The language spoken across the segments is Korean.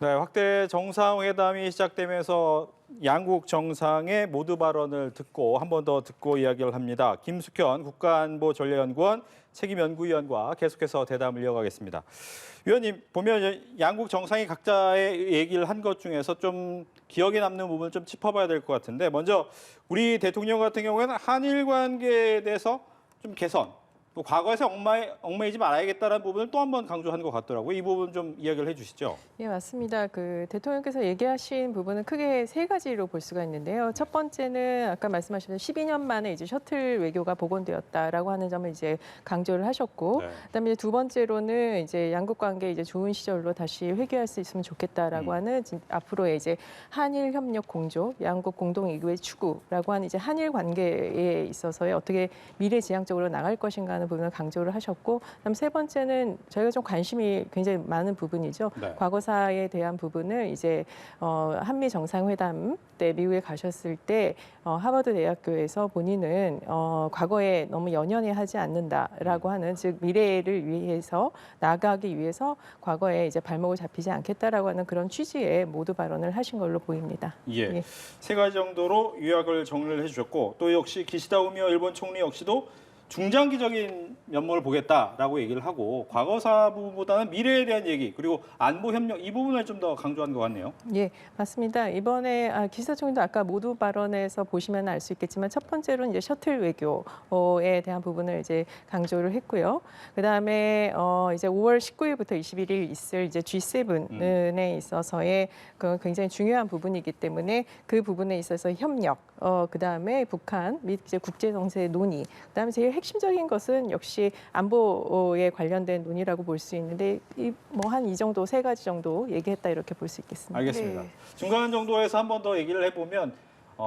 네, 확대 정상회담이 시작되면서 양국 정상의 모두 발언을 듣고 한 번 더 듣고 이야기를 합니다. 김숙현 국가안보전략연구원 책임연구위원과 계속해서 대담을 이어가겠습니다. 위원님, 보면 양국 정상이 각자의 얘기를 한 것 중에서 좀 기억에 남는 부분을 좀 짚어봐야 될 것 같은데, 먼저 우리 대통령 같은 경우에는 한일 관계에 대해서 좀 개선, 또 과거에서 얽매이지 말아야겠다는 부분을 또 한 번 강조한 것 같더라고요. 이 부분 좀 이야기를 해주시죠. 예, 맞습니다. 대통령께서 얘기하신 부분은 크게 세 가지로 볼 수가 있는데요. 첫 번째는 아까 말씀하신 12년 만에 이제 셔틀 외교가 복원되었다라고 하는 점을 이제 강조를 하셨고, 네. 그다음에 두 번째로는 이제 양국 관계 이제 좋은 시절로 다시 회귀할 수 있으면 좋겠다라고 하는 앞으로의 이제 한일 협력 공조, 양국 공동 이후의 추구라고 하는 이제 한일 관계에 있어서의 어떻게 미래지향적으로 나갈 것인가 하는 부분을 강조를 하셨고, 그다음 세 번째는 저희가 좀 관심이 굉장히 많은 부분이죠. 네. 과거사에 대한 부분을 이제 한미 정상회담 때 미국에 가셨을 때 하버드 대학교에서 본인은 과거에 너무 연연해하지 않는다라고 하는, 즉 미래를 위해서 나아가기 위해서 과거에 이제 발목을 잡히지 않겠다라고 하는 그런 취지의 모두 발언을 하신 걸로 보입니다. 예. 예. 세 가지 정도로 요약을 정리를 해주셨고, 또 역시 기시다 후미오 일본 총리 역시도 중장기적인 면모를 보겠다라고 얘기를 하고, 과거사 부분보다는 미래에 대한 얘기, 그리고 안보 협력 이 부분을 좀 더 강조한 것 같네요. 예, 맞습니다. 이번에 기시다 총리도 아까 모두 발언에서 보시면 알 수 있겠지만 첫 번째로는 이제 셔틀 외교에 대한 부분을 이제 강조를 했고요. 그다음에 이제 5월 19일부터 21일 있을 이제 G7에 있어서의 그 굉장히 중요한 부분이기 때문에 그 부분에 있어서 협력, 그다음에 북한 및 이제 국제 정세 논의, 그다음에 제일 핵심적인 것은 역시 안보에 관련된 논의라고 볼 수 있는데 뭐 한 이 정도 세 가지 정도 얘기했다 이렇게 볼 수 있겠습니다. 알겠습니다. 네. 중간 정도에서 한 번 더 얘기를 해보면,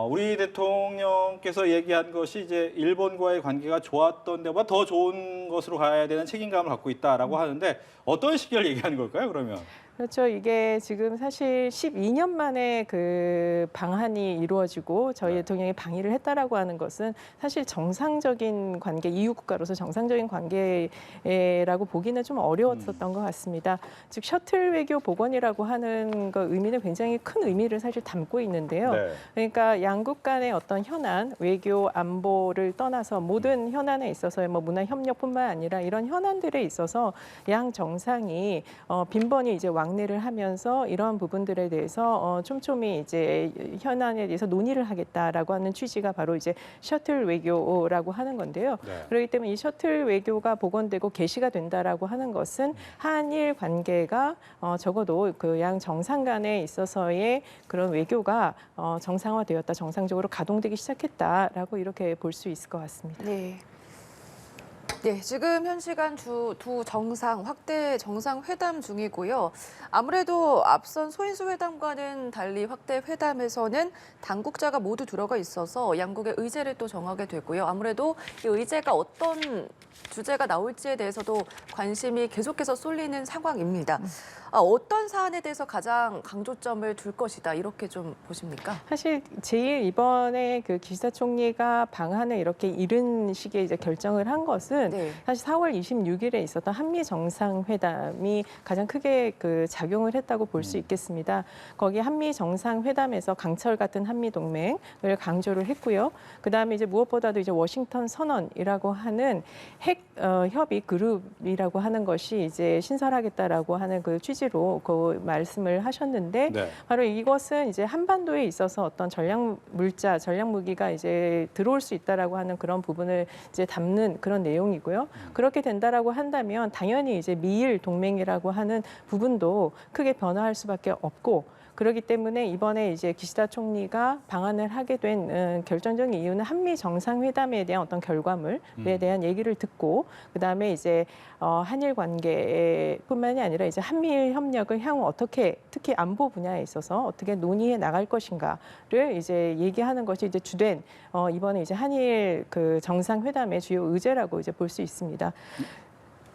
우리 대통령께서 얘기한 것이 이제 일본과의 관계가 좋았던 데보다 더 좋은 것으로 가야 되는 책임감을 갖고 있다라고 하는데, 어떤 시기를 얘기하는 걸까요, 그러면? 그렇죠. 이게 지금 사실 12년 만에 그 방한이 이루어지고 저희 네. 대통령이 방일을 했다라고 하는 것은 사실 정상적인 관계, 이웃 국가로서 정상적인 관계라고 보기는 좀 어려웠었던 것 같습니다. 즉 셔틀 외교 복원이라고 하는 거 의미는 굉장히 큰 의미를 사실 담고 있는데요. 네. 그러니까 양국 간의 어떤 현안, 외교, 안보를 떠나서 모든 현안에 있어서의 뭐 문화 협력뿐만 아니라 이런 현안들에 있어서 양 정상이 빈번히 이제 왕래를 하면서 이러한 부분들에 대해서 촘촘히 이제 현안에 대해서 논의를 하겠다라고 하는 취지가 바로 이제 셔틀 외교라고 하는 건데요. 네. 그렇기 때문에 이 셔틀 외교가 복원되고 개시가 된다라고 하는 것은 한일 관계가 적어도 그 양 정상 간에 있어서의 그런 외교가 정상화되었다, 정상적으로 가동되기 시작했다라고 이렇게 볼 수 있을 것 같습니다. 네. 네, 지금 현 시간 두 정상 확대 정상회담 중이고요. 아무래도 앞선 소인수 회담과는 달리 확대 회담에서는 당국자가 모두 들어가 있어서 양국의 의제를 또 정하게 되고요. 아무래도 이 의제가 어떤 주제가 나올지에 대해서도 관심이 계속해서 쏠리는 상황입니다. 어떤 사안에 대해서 가장 강조점을 둘 것이다, 이렇게 좀 보십니까? 사실 제일 이번에 그 기시다 총리가 방한을 이렇게 이른 시기에 이제 결정을 한 것은 네. 사실 4월 26일에 있었던 한미 정상회담이 가장 크게 그 작용을 했다고 볼 수 있겠습니다. 거기 한미 정상회담에서 강철 같은 한미 동맹을 강조를 했고요. 그다음에 이제 무엇보다도 이제 워싱턴 선언이라고 하는 핵 협의 그룹이라고 하는 것이 이제 신설하겠다라고 하는 그 취지로 그 말씀을 하셨는데, 네. 바로 이것은 이제 한반도에 있어서 어떤 전략 물자, 전략 무기가 이제 들어올 수 있다라고 하는 그런 부분을 이제 담는 그런 내용이고요. 그렇게 된다라고 한다면 당연히 이제 미일 동맹이라고 하는 부분도 크게 변화할 수밖에 없고, 그렇기 때문에 이번에 이제 기시다 총리가 방한을 하게 된 결정적인 이유는 한미 정상회담에 대한 어떤 결과물에 대한 얘기를 듣고, 그다음에 이제 한일 관계뿐만이 아니라 이제 한미일 협력을 향후 어떻게, 특히 안보 분야에 있어서 어떻게 논의해 나갈 것인가를 이제 얘기하는 것이 이제 주된 이번에 이제 한일 그 정상회담의 주요 의제라고 이제 볼 수 있습니다.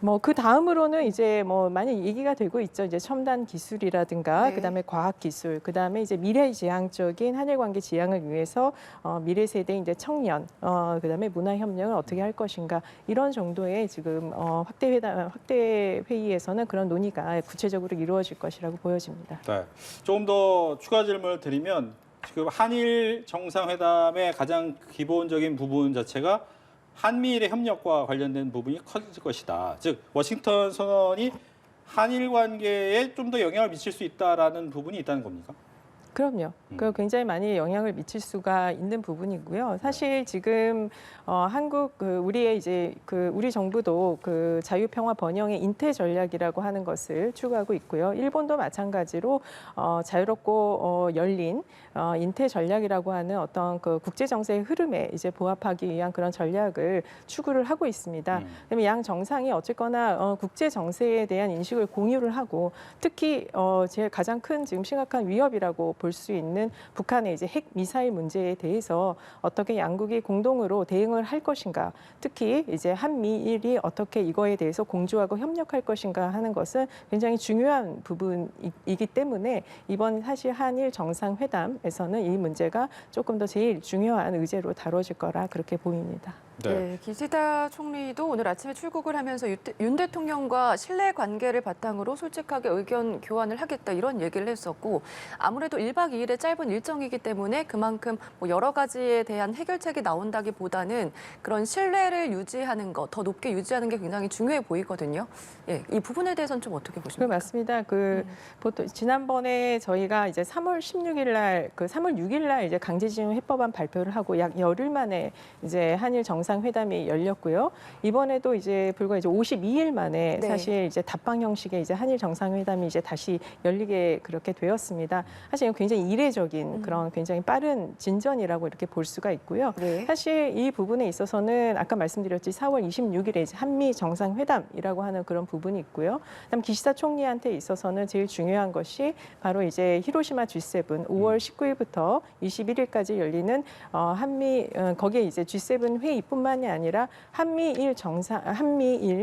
뭐 그 다음으로는 이제 뭐 많이 얘기가 되고 있죠. 이제 첨단 기술이라든가 네. 그다음에 과학 기술, 그다음에 이제 미래지향적인 한일 관계 지향을 위해서 미래 세대 이제 청년, 그다음에 문화 협력을 어떻게 할 것인가 이런 정도의 지금 확대 회의에서는 그런 논의가 구체적으로 이루어질 것이라고 보여집니다. 네. 조금 더 추가 질문을 드리면 지금 한일 정상회담의 가장 기본적인 부분 자체가 한미일의 협력과 관련된 부분이 커질 것이다. 즉 워싱턴 선언이 한일 관계에 좀 더 영향을 미칠 수 있다라는 부분이 있다는 겁니까? 그럼요. 그 굉장히 많이 영향을 미칠 수가 있는 부분이고요. 사실 지금 한국 우리의 이제 우리 정부도 자유평화 번영의 인태 전략이라고 하는 것을 추구하고 있고요. 일본도 마찬가지로 자유롭고 열린 인태 전략이라고 하는 어떤 국제 정세의 흐름에 이제 보합하기 위한 그런 전략을 추구를 하고 있습니다. 그러면 양 정상이 어쨌거나 국제 정세에 대한 인식을 공유를 하고 특히 제일 가장 큰 지금 심각한 위협이라고 볼 수 있는 북한의 이제 핵 미사일 문제에 대해서 어떻게 양국이 공동으로 대응을 할 것인가, 특히 이제 한미일이 어떻게 이거에 대해서 공조하고 협력할 것인가 하는 것은 굉장히 중요한 부분이기 때문에 이번 사실 한일 정상회담에서는 이 문제가 조금 더 제일 중요한 의제로 다뤄질 거라 그렇게 보입니다. 네, 기시다 총리도 오늘 아침에 출국을 하면서 윤 대통령과 신뢰 관계를 바탕으로 솔직하게 의견 교환을 하겠다 이런 얘기를 했었고 아무래도 1박 2일의 짧은 일정이기 때문에 그만큼 뭐 여러 가지에 대한 해결책이 나온다기보다는 그런 신뢰를 유지하는 것, 더 높게 유지하는 게 굉장히 중요해 보이거든요. 예, 이 부분에 대해서는 좀 어떻게 보십니까? 맞습니다. 보통 지난번에 저희가 이제 3월 16일 날 3월 6일 날 이제 강제징용 해법안 발표를 하고 약 열흘 만에 이제 한일 정상회담이 열렸고요. 이번에도 이제 불과 이제 52일 만에 네. 사실 이제 답방 형식의 이제 한일 정상회담이 이제 다시 열리게 그렇게 되었습니다. 사실 이건 굉장히 이례적인 그런 굉장히 빠른 진전이라고 이렇게 볼 수가 있고요. 네. 사실 이 부분에 있어서는 아까 말씀드렸지 4월 26일에 이제 한미 정상회담이라고 하는 그런 부분이 있고요. 그다음 기시다 총리한테 있어서는 제일 중요한 것이 바로 이제 히로시마 G7 5월 19일부터 21일까지 열리는 거기에 이제 G7 회의뿐만이 아니라 한미일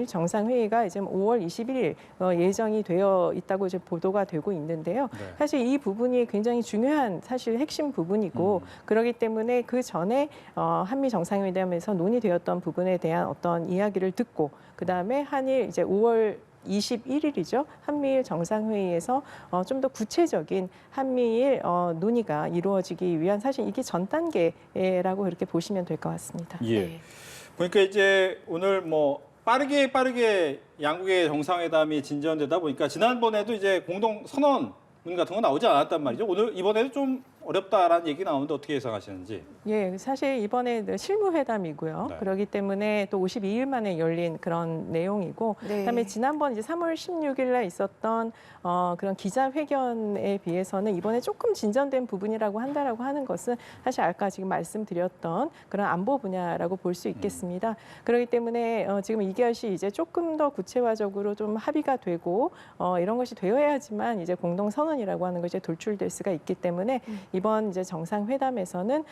정상회의가 이제 5월 21일 예정이 되어 있다고 이제 보도가 되고 있는데요. 네. 사실 이 부분이 굉장히 중요한 사실 핵심 부분이고 그렇기 때문에 그 전에 한미 정상회담에서 논의되었던 부분에 대한 어떤 이야기를 듣고 그 다음에 한일 이제 5월 21일이죠. 한미일 정상회의에서 좀 더 구체적인 한미일 논의가 이루어지기 위한 사실 이게 전 단계라고 이렇게 보시면 될 것 같습니다. 예. 네. 그러니까 이제 오늘 뭐 빠르게 양국의 정상회담이 진전되다 보니까 지난번에도 이제 공동 선언문 같은 거 나오지 않았단 말이죠. 오늘 이번에도 좀 어렵다라는 얘기 나오는데 어떻게 예상하시는지? 예, 사실 이번에 실무회담이고요. 네. 그렇기 때문에 또 52일 만에 열린 그런 내용이고, 네. 그다음에 지난번 이제 3월 16일에 있었던 그런 기자회견에 비해서는 이번에 조금 진전된 부분이라고 한다라고 하는 것은 사실 아까 지금 말씀드렸던 그런 안보 분야라고 볼 수 있겠습니다. 그렇기 때문에 지금 이것이 이제 조금 더 구체화적으로 좀 합의가 되고 이런 것이 되어야지만 이제 공동 선언이라고 하는 것이 돌출될 수가 있기 때문에 이번 이제 정상회담에서는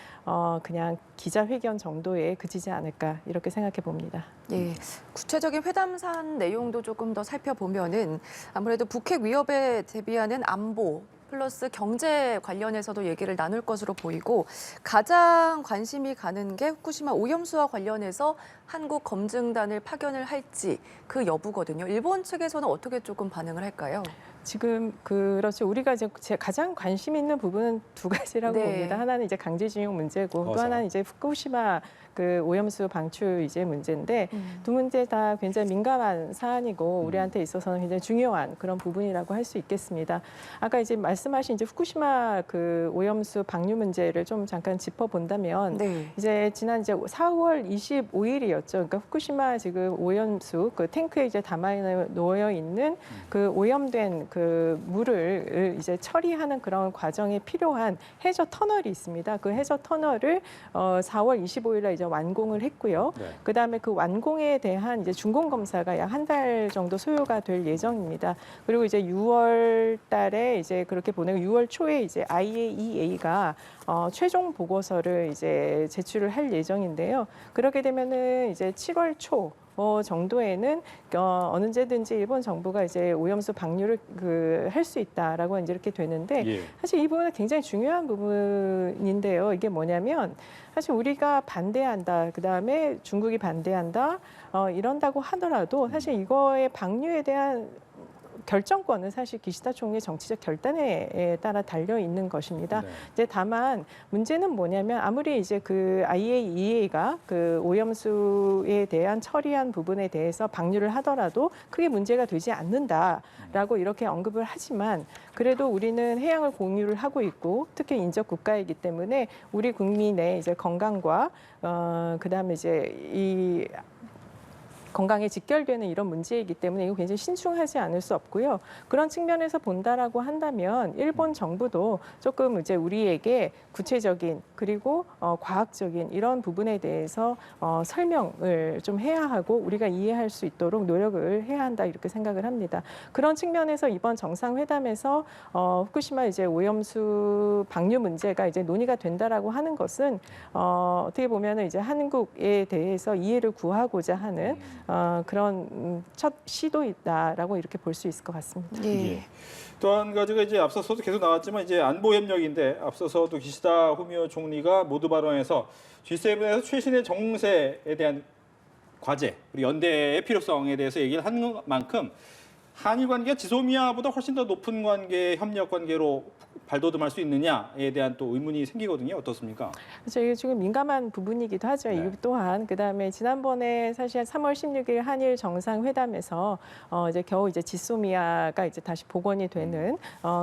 그냥 기자회견 정도에 그치지 않을까 이렇게 생각해 봅니다. 예, 구체적인 회담 사안 내용도 조금 더 살펴보면은 아무래도 북핵 위협에 대비하는 안보 플러스 경제 관련해서도 얘기를 나눌 것으로 보이고 가장 관심이 가는 게 후쿠시마 오염수와 관련해서 한국 검증단을 파견을 할지 그 여부거든요. 일본 측에서는 어떻게 조금 반응을 할까요? 지금 그렇죠. 우리가 이제 가장 관심 있는 부분은 두 가지라고 네. 봅니다. 하나는 이제 강제징용 문제고 또 하나는 이제 후쿠시마 오염수 방출 이제 문제인데 두 문제 다 굉장히 민감한 사안이고 우리한테 있어서는 굉장히 중요한 그런 부분이라고 할 수 있겠습니다. 아까 이제 말씀하신 이제 후쿠시마 오염수 방류 문제를 좀 잠깐 짚어본다면 네. 이제 지난 이제 4월 25일이었죠. 그러니까 후쿠시마 지금 오염수 탱크에 이제 놓여 있는 오염된 물을 이제 처리하는 그런 과정에 필요한 해저 터널이 있습니다. 그 해저 터널을 4월 25일에 이제 완공을 했고요. 네. 그다음에 그 완공에 대한 이제 준공 검사가 약 한 달 정도 소요가 될 예정입니다. 그리고 이제 6월 달에 이제 그렇게 보내고 6월 초에 이제 IAEA가 최종 보고서를 이제 제출을 할 예정인데요. 그렇게 되면은 이제 7월 초 정도에는 언제든지 일본 정부가 이제 오염수 방류를 할 수 있다라고 이제 이렇게 되는데 예. 사실 이 부분은 굉장히 중요한 부분인데요. 이게 뭐냐면 사실 우리가 반대한다, 그 다음에 중국이 반대한다, 이런다고 하더라도 사실 이거의 방류에 대한 결정권은 사실 기시다 총리의 정치적 결단에 따라 달려 있는 것입니다. 네. 이제 다만 문제는 뭐냐면 아무리 이제 그 IAEA가 그 오염수에 대한 처리한 부분에 대해서 방류를 하더라도 크게 문제가 되지 않는다라고 이렇게 언급을 하지만 그래도 우리는 해양을 공유를 하고 있고 특히 인접 국가이기 때문에 우리 국민의 이제 건강과 그다음에 이제 이 건강에 직결되는 이런 문제이기 때문에 이거 굉장히 신중하지 않을 수 없고요. 그런 측면에서 본다라고 한다면 일본 정부도 조금 이제 우리에게 구체적인 그리고 과학적인 이런 부분에 대해서 설명을 좀 해야 하고 우리가 이해할 수 있도록 노력을 해야 한다 이렇게 생각을 합니다. 그런 측면에서 이번 정상회담에서 후쿠시마 이제 오염수 방류 문제가 이제 논의가 된다라고 하는 것은 어떻게 보면은 이제 한국에 대해서 이해를 구하고자 하는 그런 첫 시도이다라고 이렇게 볼 수 있을 것 같습니다. 예. 또 한 가지가 이제 앞서서도 계속 나왔지만 이제 안보 협력인데 앞서서도 기시다 후미오 총리가 모두 발언에서 G7에서 최신의 정세에 대한 과제 그리고 연대의 필요성에 대해서 얘기를 한 만큼 한일 관계가 지소미아보다 훨씬 더 높은 관계, 협력 관계로 발돋움할 수 있느냐에 대한 또 의문이 생기거든요. 어떻습니까? 그래서 이게 지금 민감한 부분이기도 하죠. 네. 이 또한 그다음에 지난번에 사실 3월 16일 한일 정상회담에서 이제 겨우 이제 지소미아가 이제 다시 복원이 되는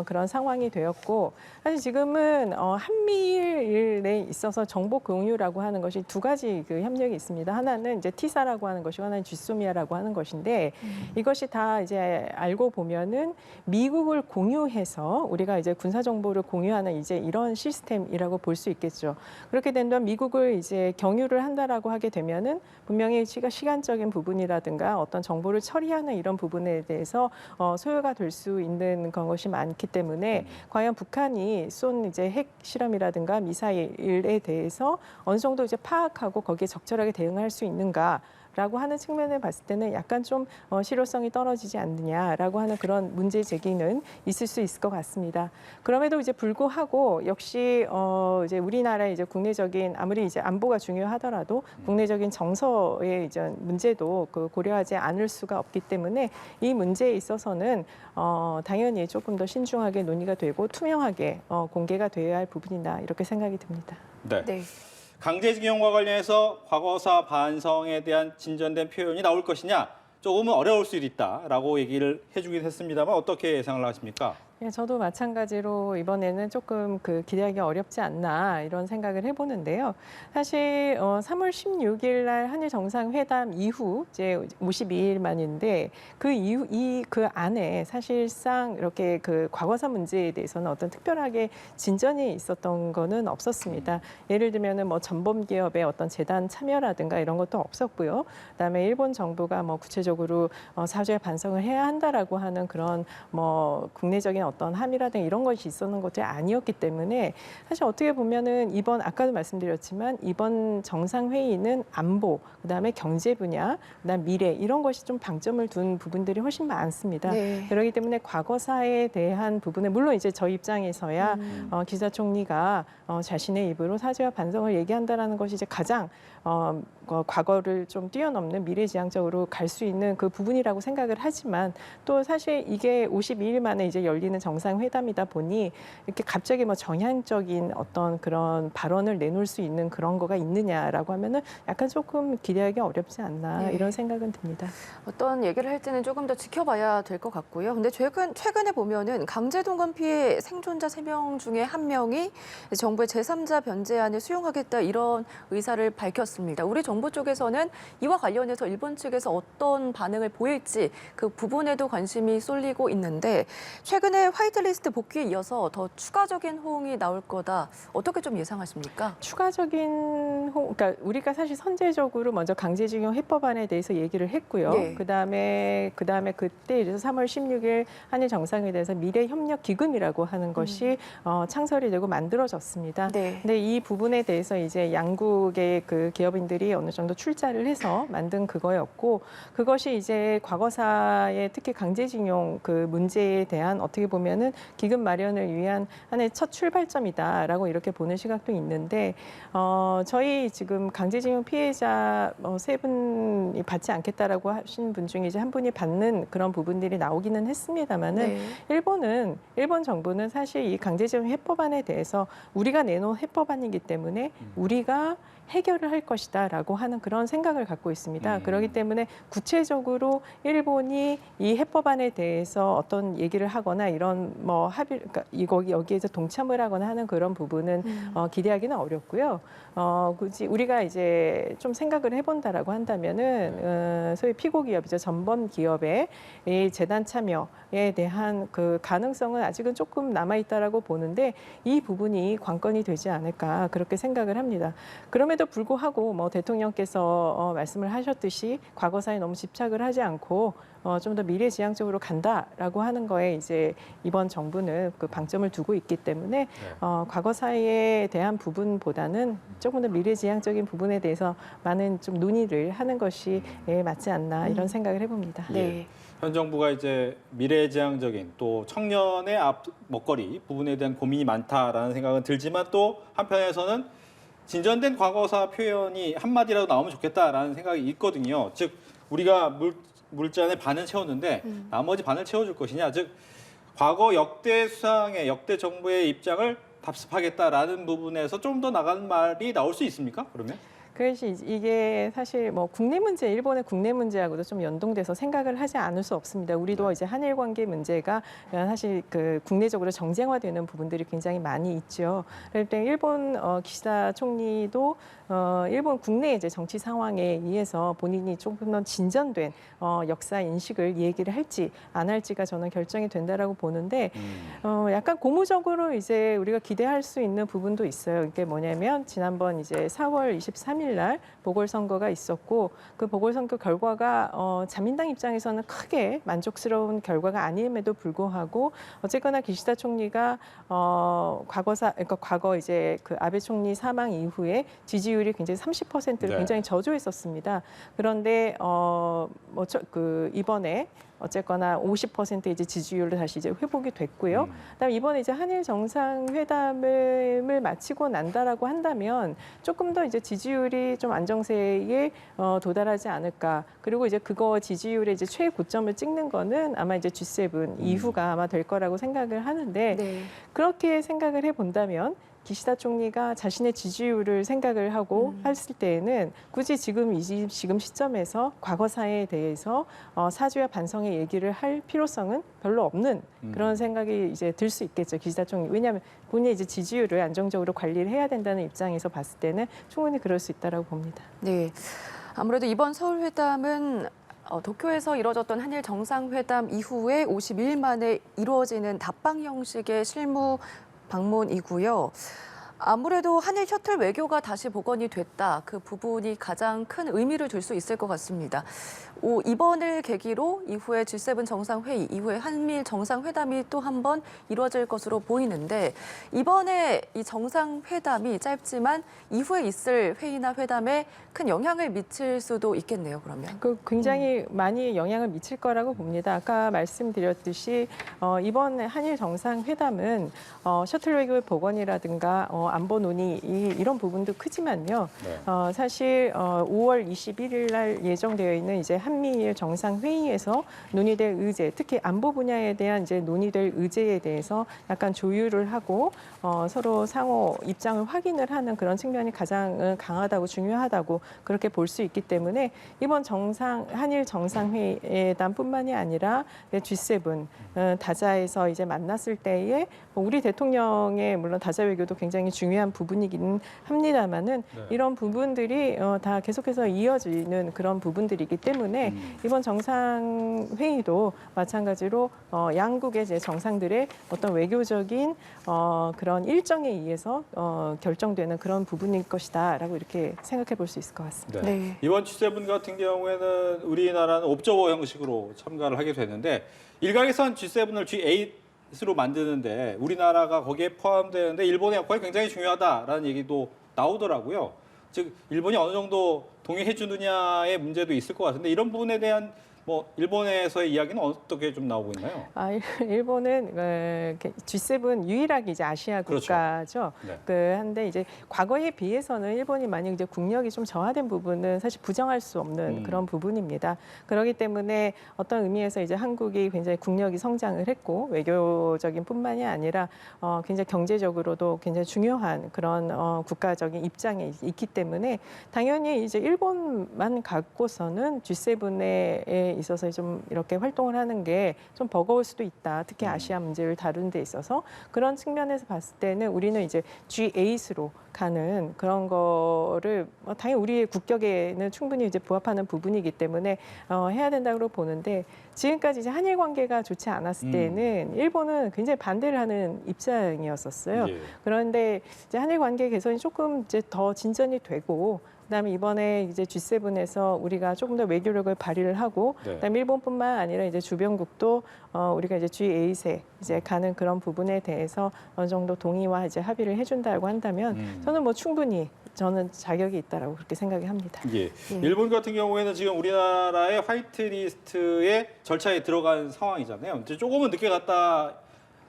그런 상황이 되었고 사실 지금은 한미일에 있어서 정보 공유라고 하는 것이 두 가지 그 협력이 있습니다. 하나는 이제 티사라고 하는 것이고 하나는 지소미아라고 하는 것인데 이것이 다 이제 알고 보면은 미국을 공유해서 우리가 이제 군사 정보를 공유하는 이제 이런 시스템이라고 볼 수 있겠죠. 그렇게 된다면 미국을 이제 경유를 한다라고 하게 되면은 분명히 시간적인 부분이라든가 어떤 정보를 처리하는 이런 부분에 대해서 소요가 될 수 있는 그런 것이 많기 때문에 과연 북한이 쏜 이제 핵 실험이라든가 미사일에 대해서 어느 정도 이제 파악하고 거기에 적절하게 대응할 수 있는가? 라고 하는 측면을 봤을 때는 약간 좀 실효성이 떨어지지 않느냐라고 하는 그런 문제 제기는 있을 수 있을 것 같습니다. 그럼에도 이제 불구하고 역시 이제 우리나라의 이제 국내적인 아무리 이제 안보가 중요하더라도 국내적인 정서의 이제 문제도 고려하지 않을 수가 없기 때문에 이 문제에 있어서는 당연히 조금 더 신중하게 논의가 되고 투명하게 공개가 되어야 할 부분이다 이렇게 생각이 듭니다. 네. 네. 강제징용과 관련해서 과거사 반성에 대한 진전된 표현이 나올 것이냐 조금은 어려울 수 있다라고 얘기를 해주긴 했습니다만 어떻게 예상을 하십니까? 예, 저도 마찬가지로 이번에는 조금 기대하기 어렵지 않나 이런 생각을 해보는데요. 사실 3월 16일 날 한일 정상회담 이후 이제 52일 만인데 그 이후 그 안에 사실상 이렇게 과거사 문제에 대해서는 어떤 특별하게 진전이 있었던 거는 없었습니다. 예를 들면은 뭐 전범 기업의 어떤 재단 참여라든가 이런 것도 없었고요. 그다음에 일본 정부가 뭐 구체적으로 사죄 반성을 해야 한다라고 하는 그런 뭐 국내적인 어떤 함의라든가 이런 것이 있었는 것이 아니었기 때문에 사실 어떻게 보면은 아까도 말씀드렸지만 이번 정상회의는 안보, 그다음에 경제 분야, 그다음 미래 이런 것이 좀 방점을 둔 부분들이 훨씬 많습니다. 네. 그렇기 때문에 과거사에 대한 부분에 물론 이제 저희 입장에서야 기시다 총리가 자신의 입으로 사죄와 반성을 얘기한다라는 것이 이제 가장 과거를 좀 뛰어넘는 미래지향적으로 갈 수 있는 그 부분이라고 생각을 하지만 또 사실 이게 52일 만에 이제 열리는 정상회담이다 보니 이렇게 갑자기 뭐 정향적인 어떤 그런 발언을 내놓을 수 있는 그런 거가 있느냐라고 하면은 약간 조금 기대하기 어렵지 않나 네. 이런 생각은 듭니다. 어떤 얘기를 할 때는 조금 더 지켜봐야 될 것 같고요. 근데 최근에 보면은 강제동원 피해 생존자 3명 중에 1명이 정부의 제3자 변제안을 수용하겠다 이런 의사를 밝혔습니다. 우리 정부 쪽에서는 이와 관련해서 일본 측에서 어떤 반응을 보일지 그 부분에도 관심이 쏠리고 있는데 최근에 이번에 화이트리스트 복귀에 이어서 더 추가적인 호응이 나올 거다. 어떻게 좀 예상하십니까? 추가적인 그러니까 우리가 사실 선제적으로 먼저 강제징용 해법안에 대해서 얘기를 했고요. 예. 그다음에 그때 이래서 3월 16일 한일 정상회담에서 미래협력기금이라고 하는 것이 창설이 되고 만들어졌습니다. 네. 근데 이 부분에 대해서 이제 양국의 그 기업인들이 어느 정도 출자를 해서 만든 그거였고, 그것이 이제 과거사의 특히 강제징용 그 문제에 대한 어떻게 보면은 기금 마련을 위한 하나의 첫 출발점이다라고 이렇게 보는 시각도 있는데, 저희 지금 강제징용 피해자 세 분이 받지 않겠다라고 하신 분 중에 이제 한 분이 받는 그런 부분들이 나오기는 했습니다만은 네. 일본 정부는 사실 이 강제징용 해법안에 대해서 우리가 내놓은 해법안이기 때문에 우리가 해결을 할 것이다라고 하는 그런 생각을 갖고 있습니다. 그렇기 때문에 구체적으로 일본이 이 해법안에 대해서 어떤 얘기를 하거나 이런 뭐 합의, 그러니까 여기에서 동참을 하거나 하는 그런 부분은 기대하기는 어렵고요. 굳이 우리가 이제 좀 생각을 해본다라고 한다면은 소위 피고 기업이죠, 전범 기업의 이 재단 참여에 대한 그 가능성은 아직은 조금 남아 있다라고 보는데, 이 부분이 관건이 되지 않을까 그렇게 생각을 합니다. 그럼에도 불구하고 뭐 대통령께서 말씀을 하셨듯이 과거사에 너무 집착을 하지 않고 좀 더 미래지향적으로 간다라고 하는 거에 이제 이번 정부는 그 방점을 두고 있기 때문에 과거사에 대한 부분보다는 조금 더 미래지향적인 부분에 대해서 많은 좀 논의를 하는 것이 맞지 않나 이런 생각을 해봅니다. 네. 현 정부가 이제 미래지향적인 또 청년의 먹거리 부분에 대한 고민이 많다라는 생각은 들지만, 또 한편에서는 진전된 과거사 표현이 한마디라도 나오면 좋겠다라는 생각이 있거든요. 즉 우리가 물잔의 반은 채웠는데 나머지 반을 채워줄 것이냐, 즉 과거 역대 수상의 역대 정부의 입장을 답습하겠다라는 부분에서 좀 더 나가는 말이 나올 수 있습니까? 그러면? 그래서 이게 사실 뭐 국내 문제, 일본의 국내 문제하고도 좀 연동돼서 생각을 하지 않을 수 없습니다. 우리도 이제 한일 관계 문제가 사실 그 국내적으로 정쟁화되는 부분들이 굉장히 많이 있죠. 그럴 때 일본 기시다 총리도 일본 국내 이제 정치 상황에 의해서 본인이 조금 더 진전된 역사 인식을 얘기를 할지 안 할지가 저는 결정이 된다라고 보는데, 약간 고무적으로 이제 우리가 기대할 수 있는 부분도 있어요. 이게 뭐냐면 지난번 이제 4월 23일 날 보궐선거가 있었고, 그 보궐선거 결과가 자민당 입장에서는 크게 만족스러운 결과가 아님에도 불구하고 어쨌거나 기시다 총리가 그러니까 과거 이제 그 아베 총리 사망 이후에 지지율이 굉장히 30%를 굉장히 저조했었습니다. 그런데 이번에 어쨌거나 50% 이제 지지율로 다시 이제 회복이 됐고요. 그다음에 이번에 이제 한일 정상회담을 마치고 난다라고 한다면 조금 더 이제 지지율이 좀 안정세에 도달하지 않을까. 그리고 이제 그거 지지율의 이제 최고점을 찍는 거는 아마 이제 G7 이후가 아마 될 거라고 생각을 하는데, 네. 그렇게 생각을 해 본다면 기시다 총리가 자신의 지지율을 생각을 하고 했을 때에는 굳이 지금 시점에서 과거사에 대해서 사죄와 반성의 얘기를 할 필요성은 별로 없는 그런 생각이 이제 들 수 있겠죠, 기시다 총리. 왜냐하면 본인의 이제 지지율을 안정적으로 관리를 해야 된다는 입장에서 봤을 때는 충분히 그럴 수 있다라고 봅니다. 네. 아무래도 이번 서울 회담은 도쿄에서 이뤄졌던 한일 정상회담 이후에 52일 만에 이루어지는 답방 형식의 실무 방문이고요. 아무래도 한일 셔틀 외교가 다시 복원이 됐다. 그 부분이 가장 큰 의미를 둘 수 있을 것 같습니다. 이번을 계기로 이후에 G7 정상회의, 이후에 한일 정상회담이 또 한 번 이루어질 것으로 보이는데, 이번에 이 정상회담이 짧지만 이후에 있을 회의나 회담에 큰 영향을 미칠 수도 있겠네요, 그러면. 굉장히 많이 영향을 미칠 거라고 봅니다. 아까 말씀드렸듯이 이번 한일 정상회담은 셔틀 외교 복원이라든가 안보 논의 이런 부분도 크지만요. 사실 5월 21일 날 예정되어 있는 이제 한미일 정상회의에서 논의될 의제, 특히 안보 분야에 대한 이제 논의될 의제에 대해서 약간 조율을 하고 서로 상호 입장을 확인을 하는 그런 측면이 가장 강하다고 중요하다고 그렇게 볼 수 있기 때문에 이번 한일 정상회담뿐만이 아니라 G7 다자에서 이제 만났을 때에 우리 대통령의 물론 다자 외교도 굉장히 중요한 부분이긴 합니다만은 네. 이런 부분들이 다 계속해서 이어지는 그런 부분들이기 때문에 이번 정상회의도 마찬가지로 양국의 이제 정상들의 어떤 외교적인 그런 일정에 의해서 결정되는 그런 부분일 것이다라고 이렇게 생각해 볼 수 있을 것 같습니다. 네. 네. 이번 G7 같은 경우에는 우리나라는 옵저버 형식으로 참가를 하게 되는데 일각에선 G7을 G8으로 만드는데 우리나라가 거기에 포함되는데 일본의 역할이 굉장히 중요하다라는 얘기도 나오더라고요. 즉 일본이 어느 정도 동의해 주느냐의 문제도 있을 것 같은데 이런 부분에 대한 뭐 일본에서의 이야기는 어떻게 좀 나오고 있나요? 일본은 G7 유일하게 이제 아시아 그렇죠. 국가죠. 네. 한데 이제 과거에 비해서는 일본이 만약 이제 국력이 좀 저하된 부분은 사실 부정할 수 없는 그런 부분입니다. 그렇기 때문에 어떤 의미에서 이제 한국이 굉장히 국력이 성장을 했고 외교적인 뿐만이 아니라 굉장히 경제적으로도 굉장히 중요한 그런 국가적인 입장에 있기 때문에 당연히 이제 일본만 갖고서는 G7에 있어서 좀 이렇게 활동을 하는 게 좀 버거울 수도 있다. 특히 아시아 문제를 다루는 데 있어서 그런 측면에서 봤을 때는 우리는 이제 G8으로 가는 그런 거를 당연히 우리의 국격에는 충분히 이제 부합하는 부분이기 때문에 해야 된다고 보는데 지금까지 이제 한일 관계가 좋지 않았을 때는 일본은 굉장히 반대를 하는 입장이었었어요. 예. 그런데 이제 한일 관계 개선이 조금 이제 더 진전이 되고 그다음에 이번에 이제 G7에서 우리가 조금 더 외교력을 발휘를 하고 네. 그다음에 일본뿐만 아니라 이제 주변국도 우리가 이제 G8에 이제 가는 그런 부분에 대해서 어느 정도 동의와 이제 합의를 해준다고 한다면 저는 뭐 충분히 저는 자격이 있다라고 그렇게 생각이 합니다. 예. 일본 같은 경우에는 지금 우리나라의 화이트리스트의 절차에 들어간 상황이잖아요. 이제 조금은 늦게 갔다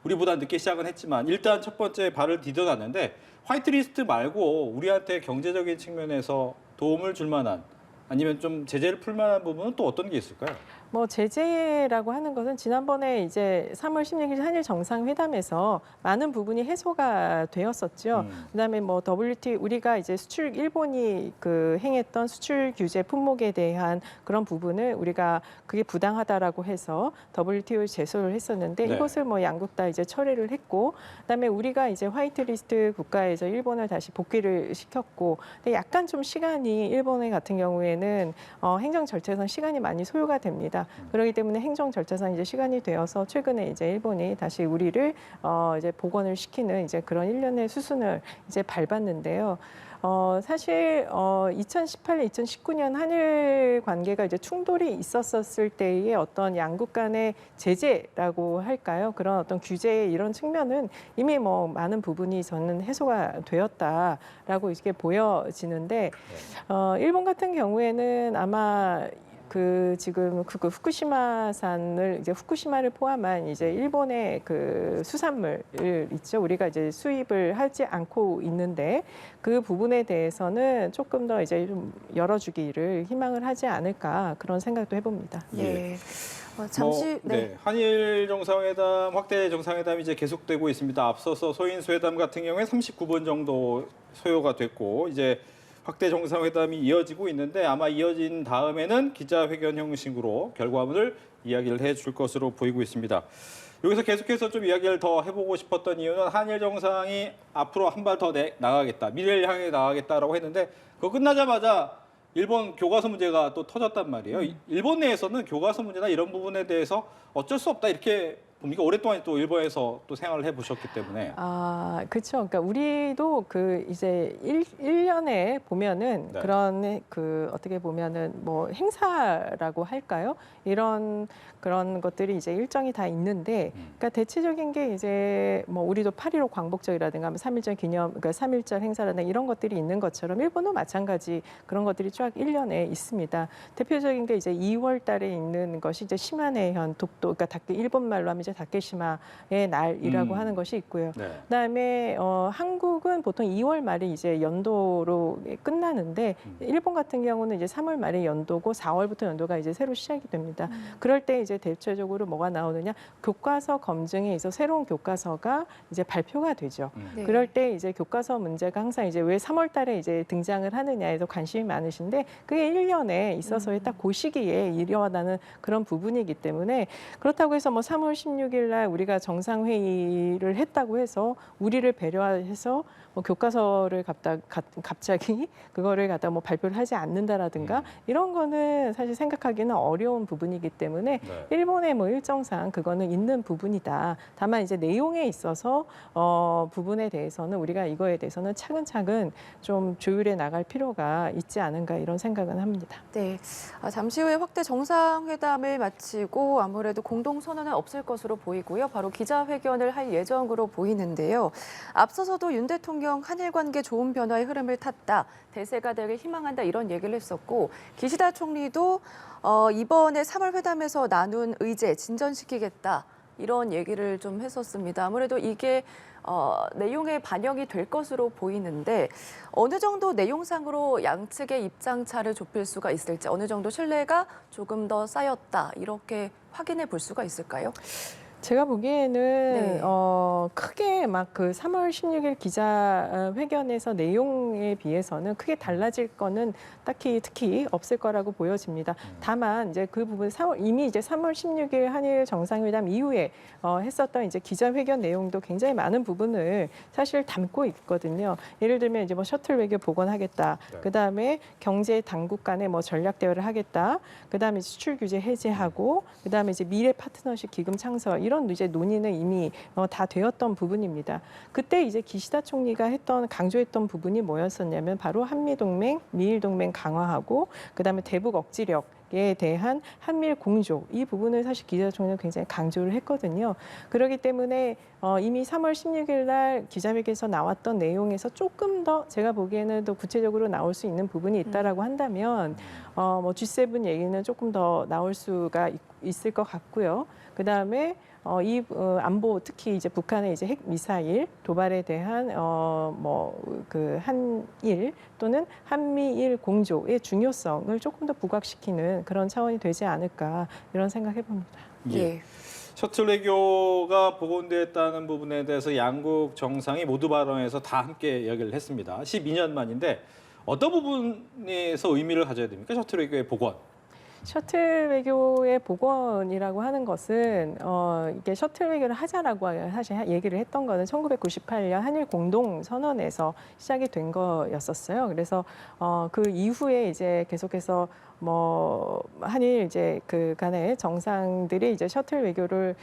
우리보다 늦게 시작은 했지만 일단 첫 번째 발을 디뎌놨는데 화이트리스트 말고 우리한테 경제적인 측면에서 도움을 줄 만한 아니면 좀 제재를 풀 만한 부분은 또 어떤 게 있을까요? 뭐 제재라고 하는 것은 지난번에 이제 3월 16일 한일 정상회담에서 많은 부분이 해소가 되었었죠. 그다음에 뭐 WTO 우리가 이제 수출 일본이 행했던 수출 규제 품목에 대한 그런 부분을 우리가 그게 부당하다라고 해서 WTO에 제소를 했었는데 네. 이것을 뭐 양국 다 이제 철회를 했고 그다음에 우리가 이제 화이트리스트 국가에서 일본을 다시 복귀를 시켰고 근데 약간 좀 시간이 일본의 같은 경우에는 행정 절차에서 시간이 많이 소요가 됩니다. 그렇기 때문에 행정 절차상 이제 시간이 되어서 최근에 이제 일본이 다시 우리를 이제 복원을 시키는 이제 그런 일련의 수순을 이제 밟았는데요. 사실 2018년, 2019년 한일 관계가 이제 충돌이 있었을 때의 어떤 양국 간의 제재라고 할까요? 그런 어떤 규제의 이런 측면은 이미 뭐 많은 부분이 저는 해소가 되었다라고 이렇게 보여지는데 일본 같은 경우에는 아마 지금 후쿠시마산을 이제 후쿠시마를 포함한 이제 일본의 수산물을 있죠. 우리가 이제 수입을 하지 않고 있는데 그 부분에 대해서는 조금 더 이제 좀 열어주기를 희망을 하지 않을까 그런 생각도 해봅니다. 네. 잠시 한일 정상회담 확대 정상회담이 이제 계속되고 있습니다. 앞서서 소인수 회담 같은 경우에 39분 정도 소요가 됐고 이제 확대 정상회담이 이어지고 있는데 아마 이어진 다음에는 기자회견 형식으로 결과물을 이야기를 해줄 것으로 보이고 있습니다. 여기서 계속해서 좀 이야기를 더 해보고 싶었던 이유는 한일 정상이 앞으로 한 발 더 나가겠다, 미래를 향해 나가겠다라고 했는데 그거 끝나자마자 일본 교과서 문제가 또 터졌단 말이에요. 일본 내에서는 교과서 문제나 이런 부분에 대해서 어쩔 수 없다 이렇게 봅니까? 오랫동안 또 일본에서 또 생활을 해보셨기 때문에. 그렇죠. 그러니까 우리도 이제 1년에 보면은 네. 그런 어떻게 보면은 뭐 행사라고 할까요? 그런 것들이 이제 일정이 다 있는데, 그러니까 대체적인 게 이제 뭐 우리도 8.15 광복절이라든가 3.1절 기념, 그러니까 3.1절 행사라든가 이런 것들이 있는 것처럼 일본도 마찬가지 그런 것들이 쫙 1년에 있습니다. 대표적인 게 이제 2월 달에 있는 것이 이제 시마네현 독도, 그러니까 일본 말로 하면 이제 다케시마의 날이라고 하는 것이 있고요. 네. 그다음에 한국은 보통 2월 말에 이제 연도로 끝나는데 일본 같은 경우는 이제 3월 말에 연도고 4월부터 연도가 이제 새로 시작이 됩니다. 그럴 때 이제 대체적으로 뭐가 나오느냐 교과서 검증에 있어 새로운 교과서가 이제 발표가 되죠. 네. 그럴 때 이제 교과서 문제가 항상 이제 왜 3월 달에 이제 등장을 하느냐에서 관심이 많으신데 그게 1년에 있어서의 딱 그 시기에 일어나는 그런 부분이기 때문에 그렇다고 해서 뭐 3월 16일 16일 날 우리가 정상회의를 했다고 해서 우리를 배려해서 뭐 교과서를 갑자기 그거를 갖다 뭐 발표를 하지 않는다라든가 이런 거는 사실 생각하기는 어려운 부분이기 때문에 네. 일본의 뭐 일정상 그거는 있는 부분이다. 다만 이제 내용에 있어서 부분에 대해서는 우리가 이거에 대해서는 차근차근 좀 조율해 나갈 필요가 있지 않은가 이런 생각은 합니다. 네, 잠시 후에 확대 정상회담을 마치고 아무래도 공동선언은 없을 것으로 보이고요. 바로 기자회견을 할 예정으로 보이는데요. 앞서서도 윤 대통령 한일 관계 좋은 변화의 흐름을 탔다. 대세가 되길 희망한다 이런 얘기를 했었고 기시다 총리도 이번에 3월 회담에서 나눈 의제 진전시키겠다. 이런 얘기를 좀 했었습니다. 아무래도 이게 내용에 반영이 될 것으로 보이는데 어느 정도 내용상으로 양측의 입장 차를 좁힐 수가 있을지 어느 정도 신뢰가 조금 더 쌓였다 이렇게 확인해 볼 수가 있을까요? 제가 보기에는 네. 크게 막 그 3월 16일 기자회견에서 내용에 비해서는 크게 달라질 거는 특히 없을 거라고 보여집니다. 다만 이제 그 부분 이미 이제 3월 16일 한일 정상회담 이후에 했었던 이제 기자회견 내용도 굉장히 많은 부분을 사실 담고 있거든요. 예를 들면 이제 뭐 셔틀 외교 복원하겠다. 네. 그다음에 경제 당국 간의 뭐 전략 대화를 하겠다. 그다음에 수출 규제 해제하고 그다음에 이제 미래 파트너십 기금 창설 이런 이제 논의는 이미 다 되었던 부분입니다. 그때 이제 기시다 총리가 강조했던 부분이 뭐였었냐면 바로 한미 동맹, 미일 동맹 강화하고 그다음에 대북 억지력에 대한 한미일 공조 이 부분을 사실 기시다 총리는 굉장히 강조를 했거든요. 그렇기 때문에 이미 3월 16일 날 기자회견에서 나왔던 내용에서 조금 더 제가 보기에는 더 구체적으로 나올 수 있는 부분이 있다라고 한다면 뭐 G7 얘기는 조금 더 나올 수가 있을 것 같고요. 그다음에 안보 특히 이제 북한의 이제 핵 미사일 도발에 대한 그 한일 또는 한미일 공조의 중요성을 조금 더 부각시키는 그런 차원이 되지 않을까 이런 생각해 봅니다. 예. 셔틀 외교가 복원됐다는 부분에 대해서 양국 정상이 모두 발언해서 다 함께 이야기를 했습니다. 12년 만인데 어떤 부분에서 의미를 가져야 됩니까? 셔틀 외교의 복원. 셔틀 외교의 복원이라고 하는 것은 이게 셔틀 외교를 하자라고 사실 얘기를 했던 거는 1998년 한일 공동 선언에서 시작이 된 거였었어요. 그래서 그 이후에 이제 계속해서 뭐 한일 이제 그 간의 정상들이 이제 셔틀 외교를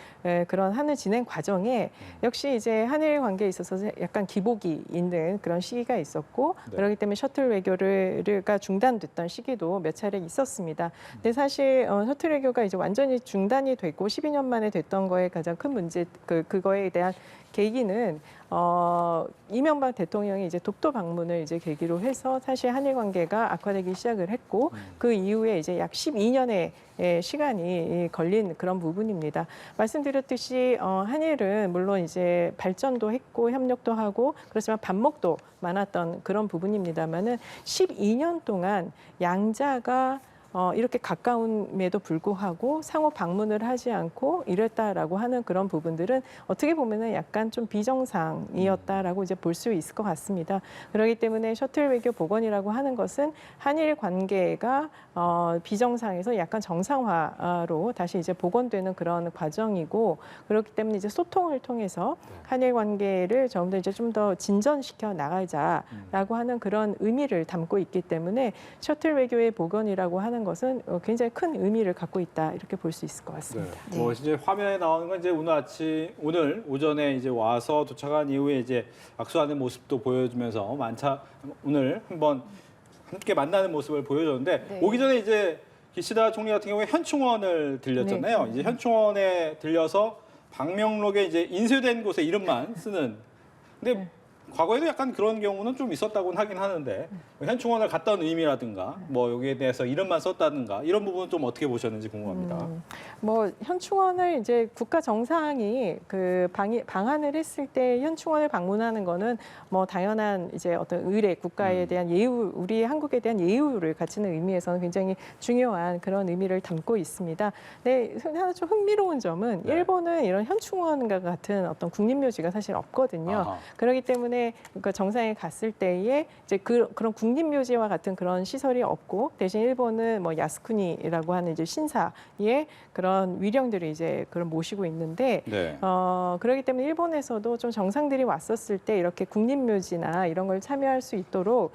그런 하는 진행 과정에 역시 이제 한일 관계에 있어서 약간 기복이 있는 그런 시기가 있었고 네. 그렇기 때문에 셔틀 외교가 중단됐던 시기도 몇 차례 있었습니다. 근데 사실 셔틀 외교가 이제 완전히 중단이 됐고 12년 만에 됐던 거에 가장 큰 문제 그거에 대한 계기는 이명박 대통령이 이제 독도 방문을 이제 계기로 해서 사실 한일 관계가 악화되기 시작을 했고 그 이후에 이제 약 12년의 시간이 걸린 그런 부분입니다. 말씀드렸듯이 한일은 물론 이제 발전도 했고 협력도 하고 그렇지만 반목도 많았던 그런 부분입니다만은 12년 동안 양자가 이렇게 가까움에도 불구하고 상호 방문을 하지 않고 이랬다라고 하는 그런 부분들은 어떻게 보면은 약간 좀 비정상이었다라고 이제 볼 수 있을 것 같습니다. 그렇기 때문에 셔틀 외교 복원이라고 하는 것은 한일 관계가 비정상에서 약간 정상화로 다시 이제 복원되는 그런 과정이고 그렇기 때문에 이제 소통을 통해서 한일 관계를 좀 더 이제 좀 더 진전시켜 나가자라고 하는 그런 의미를 담고 있기 때문에 셔틀 외교의 복원이라고 하는 것은 굉장히 큰 의미를 갖고 있다 이렇게 볼 수 있을 것 같습니다. 네. 뭐 이제 화면에 나오는 건 이제 오늘 오전에 이제 와서 도착한 이후에 이제 악수하는 모습도 보여주면서 오늘 한번 함께 만나는 모습을 보여줬는데 네. 오기 전에 이제 기시다 총리 같은 경우에 현충원을 들렸잖아요. 네. 이제 현충원에 들려서 방명록에 이제 인쇄된 곳에 이름만 쓰는. 근데 과거에도 약간 그런 경우는 좀 있었다고는 하긴 하는데 현충원을 갔다 온 의미라든가 뭐 여기에 대해서 이름만 썼다든가 이런 부분은 좀 어떻게 보셨는지 궁금합니다. 뭐 현충원을 이제 국가 정상이 그 방한을 했을 때 현충원을 방문하는 거는 뭐 당연한 이제 어떤 의례 국가에 대한 예우 우리 한국에 대한 예우를 갖추는 의미에서는 굉장히 중요한 그런 의미를 담고 있습니다. 네, 하나 좀 흥미로운 점은 네. 일본은 이런 현충원과 같은 어떤 국립묘지가 사실 없거든요. 아하. 그렇기 때문에 일본에 그러니까 정상에 갔을 때에 이제 그런 국립묘지와 같은 그런 시설이 없고 대신 일본은 뭐 야스쿠니라고 하는 이제 신사의 그런 위령들을 이제 그걸 모시고 있는데 네. 그렇기 때문에 일본에서도 좀 정상들이 왔었을 때 이렇게 국립묘지나 이런 걸 참여할 수 있도록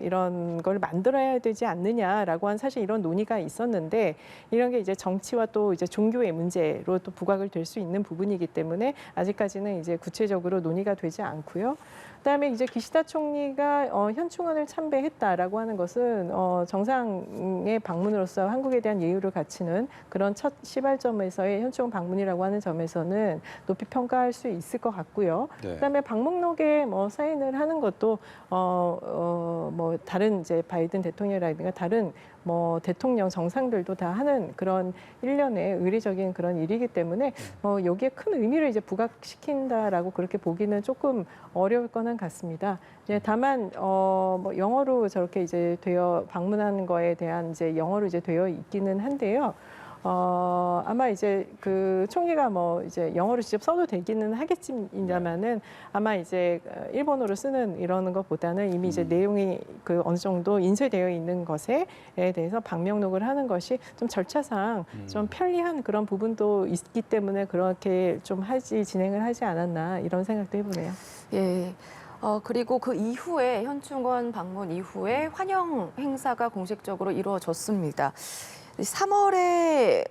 이런 걸 만들어야 되지 않느냐라고 한 사실 이런 논의가 있었는데 이런 게 이제 정치와 또 이제 종교의 문제로 또 부각을 될 수 있는 부분이기 때문에 아직까지는 이제 구체적으로 논의가 되지 않고요. 그다음에 이제 기시다 총리가 현충원을 참배했다라고 하는 것은 정상의 방문으로서 한국에 대한 예의를 갖추는 그런 첫 시발점에서의 현충원 방문이라고 하는 점에서는 높이 평가할 수 있을 것 같고요. 네. 그다음에 방목록에 뭐 사인을 하는 것도 뭐 다른 이제 바이든 대통령이라든가 다른 뭐 대통령 정상들도 다 하는 그런 일련의 의례적인 그런 일이기 때문에 여기에 큰 의미를 이제 부각시킨다라고 그렇게 보기는 조금 어려울 거는 같습니다. 이제 다만 뭐 영어로 저렇게 이제 방문하는 거에 대한 이제 영어로 이제 되어 있기는 한데요. 아마 이제 그 총리가 뭐 이제 영어로 직접 써도 되기는 하겠습니다만은 아마 이제 일본어로 쓰는 이러는 것보다는 이미 이제 내용이 그 어느 정도 인쇄되어 있는 것에 대해서 방명록을 하는 것이 좀 절차상 좀 편리한 그런 부분도 있기 때문에 그렇게 좀 진행을 하지 않았나 이런 생각도 해보네요. 예. 그리고 그 이후에 현충원 방문 이후에 환영 행사가 공식적으로 이루어졌습니다. 3월에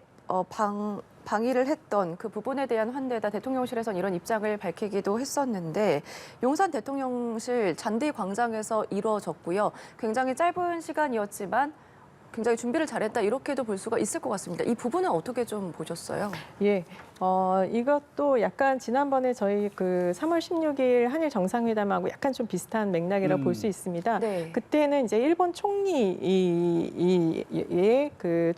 방일을 했던 그 부분에 대한 환대다 대통령실에서는 이런 입장을 밝히기도 했었는데 용산 대통령실 잔디 광장에서 이루어졌고요. 굉장히 짧은 시간이었지만 굉장히 준비를 잘했다 이렇게도 볼 수가 있을 것 같습니다. 이 부분은 어떻게 좀 보셨어요? 예, 이것도 약간 지난번에 저희 그 3월 16일 한일 정상회담하고 약간 좀 비슷한 맥락이라고 볼 수 있습니다. 네. 그때는 이제 일본 총리의 그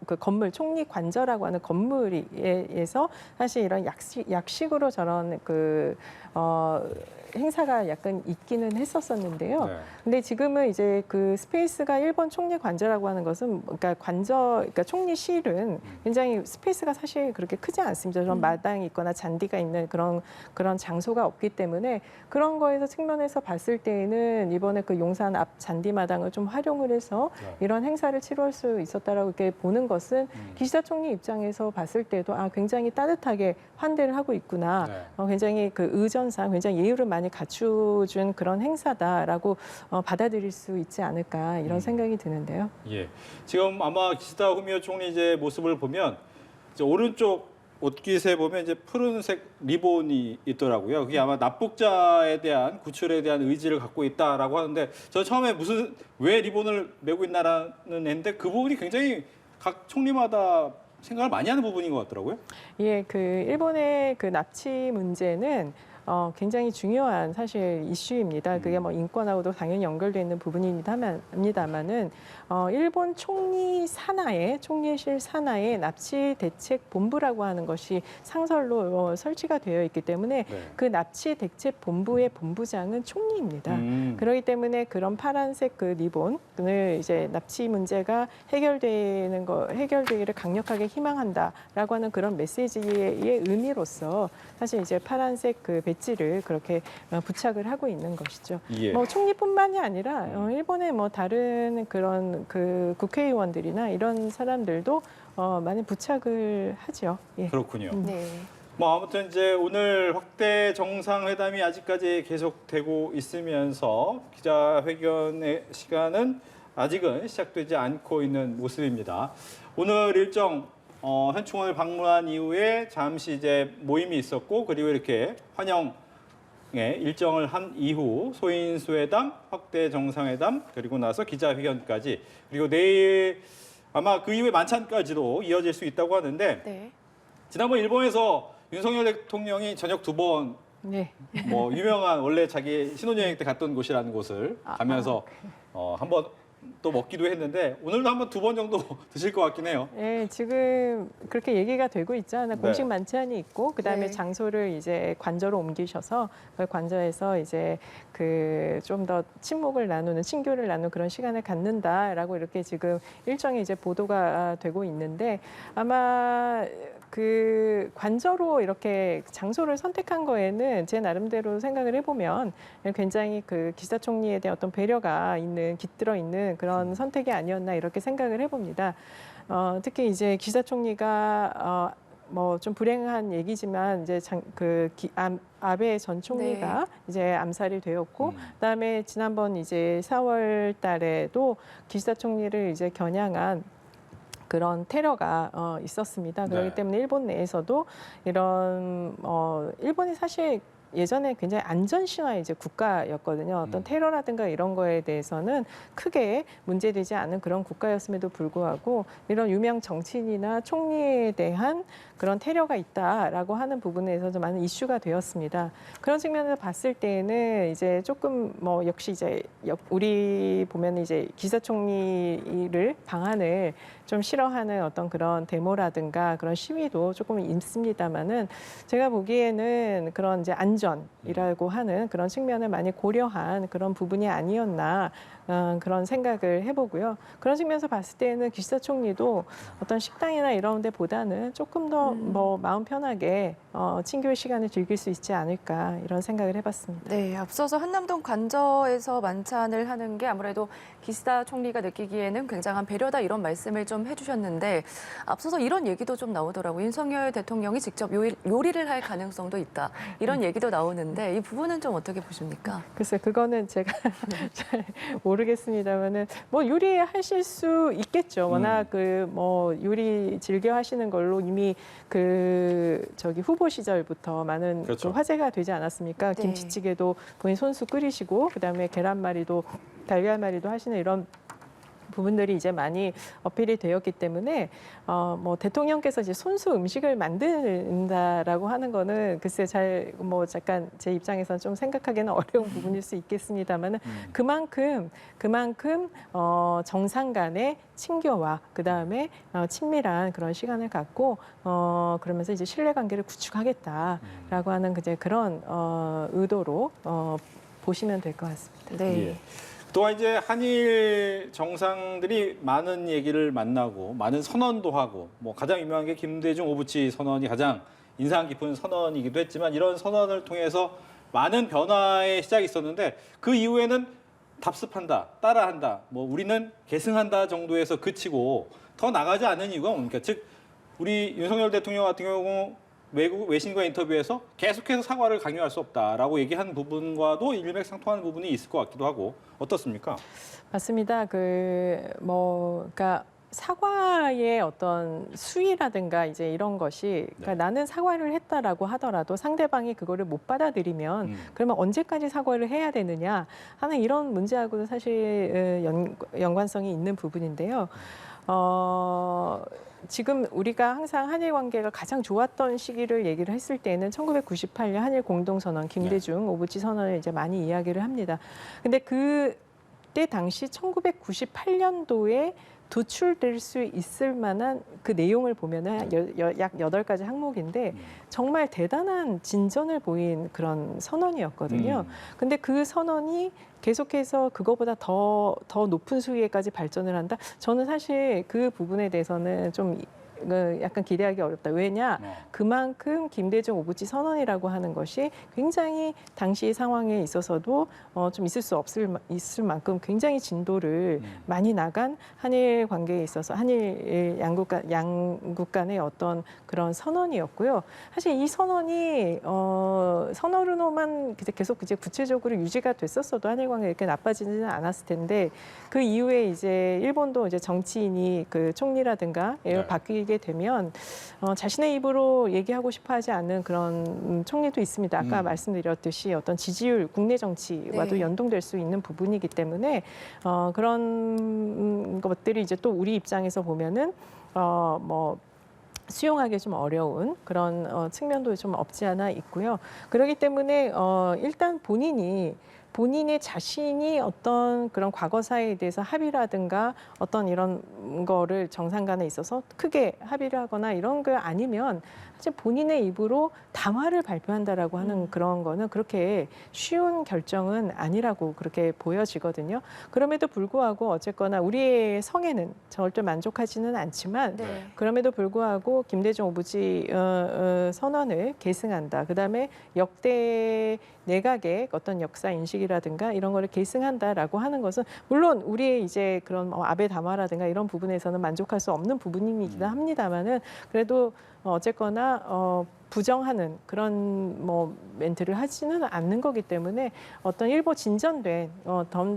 그 건물 총리 관저라고 하는 건물에서 사실 이런 약식으로 저런 행사가 약간 있기는 했었었는데요. 네. 근데 지금은 이제 그 스페이스가 일본 총리 관저라고 하는 것은 그러니까 총리실은 굉장히 스페이스가 사실 그렇게 크지 않습니다. 그런 마당이 있거나 잔디가 있는 그런 장소가 없기 때문에 그런 거에서 측면에서 봤을 때에는 이번에 그 용산 앞 잔디 마당을 좀 활용을 해서 이런 행사를 치러할 수 있었다라고 이렇게 보는 것은 기시다 총리 입장에서 봤을 때도 굉장히 따뜻하게 환대를 하고 있구나. 네. 굉장히 그 의전상 굉장히 예의를 많이 갖춰준 그런 행사다라고 받아들일 수 있지 않을까 이런 생각이 드는데요. 예. 지금 아마 기시다 후미오 총리 이제 모습을 보면 이제 오른쪽 옷깃에 보면 이제 푸른색 리본이 있더라고요. 그게 아마 납북자에 대한 구출에 대한 의지를 갖고 있다라고 하는데 저 처음에 왜 리본을 메고 있나라는 했는데 그 부분이 굉장히 각 총리마다 생각을 많이 하는 부분인 것 같더라고요. 예, 그 일본의 그 납치 문제는 굉장히 중요한 사실 이슈입니다. 그게 뭐 인권하고도 당연히 연결되어 있는 부분입니다만은 일본 총리실 산하에 납치 대책 본부라고 하는 것이 상설로 설치가 되어 있기 때문에 네. 그 납치 대책 본부의 본부장은 총리입니다. 그렇기 때문에 그런 파란색 그 리본을 이제 납치 문제가 해결되기를 강력하게 희망한다라고 하는 그런 메시지의 의미로서 사실 이제 파란색 그 배지를 그렇게 부착을 하고 있는 것이죠. 예. 뭐 총리뿐만이 아니라 일본의 뭐 다른 그런 그 국회의원들이나 이런 사람들도 많이 부착을 하죠. 예. 그렇군요. 네. 뭐 아무튼 이제 오늘 확대 정상회담이 아직까지 계속되고 있으면서 기자회견의 시간은 아직은 시작되지 않고 있는 모습입니다. 오늘 일정 현충원을 방문한 이후에 잠시 이제 모임이 있었고 그리고 이렇게 환영의 일정을 한 이후 소인수회담, 확대 정상회담 그리고 나서 기자회견까지 그리고 내일 아마 그 이후에 만찬까지도 이어질 수 있다고 하는데 네. 지난번 일본에서 윤석열 대통령이 저녁 2번 네. 뭐 유명한 원래 자기 신혼여행 때 갔던 곳이라는 곳을 가면서 한번 또 먹기도 했는데 오늘도 한번 2번 정도 드실 것 같긴 해요. 네, 지금 그렇게 얘기가 되고 있잖아요. 공식 네. 만찬이 있고 그다음에 네. 장소를 이제 관저로 옮기셔서 그 관저에서 이제 그 좀 더 친교를 나누는 그런 시간을 갖는다라고 이렇게 지금 일정이 이제 보도가 되고 있는데 아마 그 관저로 이렇게 장소를 선택한 거에는 제 나름대로 생각을 해보면 굉장히 그 기시다 총리에 대한 어떤 배려가 깃들어 있는 그런 선택이 아니었나 이렇게 생각을 해봅니다. 특히 이제 기시다 총리가 뭐 좀 불행한 얘기지만 이제 아베 전 총리가 네. 이제 암살이 되었고 그다음에 지난번 이제 4월 달에도 기시다 총리를 이제 겨냥한 그런 테러가 있었습니다. 그렇기 네. 때문에 일본 내에서도 이런 일본이 사실 예전에 굉장히 안전 신화의 이제 국가였거든요. 어떤 테러라든가 이런 거에 대해서는 크게 문제되지 않은 그런 국가였음에도 불구하고 이런 유명 정치인이나 총리에 대한 그런 테러가 있다라고 하는 부분에서 좀 많은 이슈가 되었습니다. 그런 측면에서 봤을 때는 이제 조금 뭐 역시 이제 우리 보면 이제 기시다 총리를 방한을 좀 싫어하는 어떤 그런 데모라든가 그런 시위도 조금 있습니다만은 제가 보기에는 그런 이제 안전이라고 하는 그런 측면을 많이 고려한 그런 부분이 아니었나 그런 생각을 해보고요. 그런 측면에서 봤을 때는 기시다 총리도 어떤 식당이나 이런 데보다는 조금 더 뭐 마음 편하게 친교의 시간을 즐길 수 있지 않을까 이런 생각을 해봤습니다. 네, 앞서서 한남동 관저에서 만찬을 하는 게 아무래도 기시다 총리가 느끼기에는 굉장한 배려다 이런 말씀을 좀 해주셨는데 앞서서 이런 얘기도 좀 나오더라고요. 윤석열 대통령이 직접 요리를 할 가능성도 있다. 이런 얘기도 나오는데 이 부분은 좀 어떻게 보십니까? 글쎄 그거는 제가 잘 모르겠습니다만은 뭐 요리하실 수 있겠죠. 워낙 그 뭐 요리 즐겨 하시는 걸로 이미 그 저기 후보 시절부터 많은 그렇죠. 그 화제가 되지 않았습니까? 네. 김치찌개도 본인 손수 끓이시고 그다음에 계란말이도 달걀말이도 하시는 이런 부분들이 이제 많이 어필이 되었기 때문에 뭐 대통령께서 이제 손수 음식을 만든다라고 하는 거는 글쎄 잘 뭐 잠깐 제 입장에서는 좀 생각하기는 어려운 부분일 수 있겠습니다만은 그만큼 정상 간의 친교와 그 다음에 친밀한 그런 시간을 갖고 그러면서 이제 신뢰관계를 구축하겠다라고 하는 이제 그런 의도로 보시면 될 것 같습니다. 네. 예. 또한 이제 한일 정상들이 많은 얘기를 만나고 많은 선언도 하고 뭐 가장 유명한 게 김대중 오부치 선언이 가장 인상 깊은 선언이기도 했지만 이런 선언을 통해서 많은 변화의 시작이 있었는데 그 이후에는 답습한다, 따라한다, 뭐 우리는 계승한다 정도에서 그치고 더 나가지 않는 이유가 뭡니까? 즉 우리 윤석열 대통령 같은 경우 외국 외신과 인터뷰에서 계속해서 사과를 강요할 수 없다라고 얘기한 부분과도 일맥상통하는 부분이 있을 것 같기도 하고 어떻습니까? 맞습니다. 그러니까 사과의 어떤 수위라든가 이제 이런 것이 그러니까 나는 사과를 했다라고 하더라도 상대방이 그거를 못 받아들이면 그러면 언제까지 사과를 해야 되느냐 하는 이런 문제하고도 사실 연관성이 있는 부분인데요. 지금 우리가 항상 한일 관계가 가장 좋았던 시기를 얘기를 했을 때는 1998년 한일 공동선언, 김대중 오부치 선언을 이제 많이 이야기를 합니다. 근데 그때 당시 1998년도에 도출될 수 있을 만한 그 내용을 보면은 약 8가지 항목인데 정말 대단한 진전을 보인 그런 선언이었거든요. 근데 그 선언이 계속해서 그거보다 더 높은 수위에까지 발전을 한다? 저는 사실 그 부분에 대해서는 좀 약간 기대하기 어렵다. 왜냐? 그만큼 김대중 오부치 선언이라고 하는 것이 굉장히 당시 상황에 있어서도 좀 있을 만큼 굉장히 진도를 많이 나간 한일 관계에 있어서 한일 양국 간의 어떤 그런 선언이었고요. 사실 이 선언이 선언으로만 계속 이제 구체적으로 유지가 됐었어도 한일 관계가 이렇게 나빠지지는 않았을 텐데 그 이후에 이제 일본도 이제 정치인이 그 총리라든가 바뀌게 되면 자신의 입으로 얘기하고 싶어하지 않는 그런 총리도 있습니다. 아까 말씀드렸듯이 어떤 지지율, 국내 정치와도 연동될 수 있는 부분이기 때문에 그런 것들이 이제 또 우리 입장에서 보면은 뭐 수용하기 좀 어려운 그런 측면도 좀 없지 않아 있고요. 그렇기 때문에 일단 본인이 본인의 자신이 어떤 그런 과거사에 대해서 합의라든가 어떤 이런 거를 정상 간에 있어서 크게 합의를 하거나 이런 거 아니면 사실 본인의 입으로 담화를 발표한다라고 하는 그런 거는 그렇게 쉬운 결정은 아니라고 그렇게 보여지거든요. 그럼에도 불구하고 어쨌거나 우리의 성에는 절대 만족하지는 않지만 네. 그럼에도 불구하고 김대중 오부지 선언을 계승한다. 그다음에 역대 내각의 어떤 역사 인식이라든가 이런 거를 계승한다라고 하는 것은 물론 우리의 이제 그런 아베 담화라든가 이런 부분에서는 만족할 수 없는 부분이기도 합니다만은 그래도 어쨌거나 부정하는 그런 멘트를 하지는 않는 거기 때문에 어떤 일부 진전된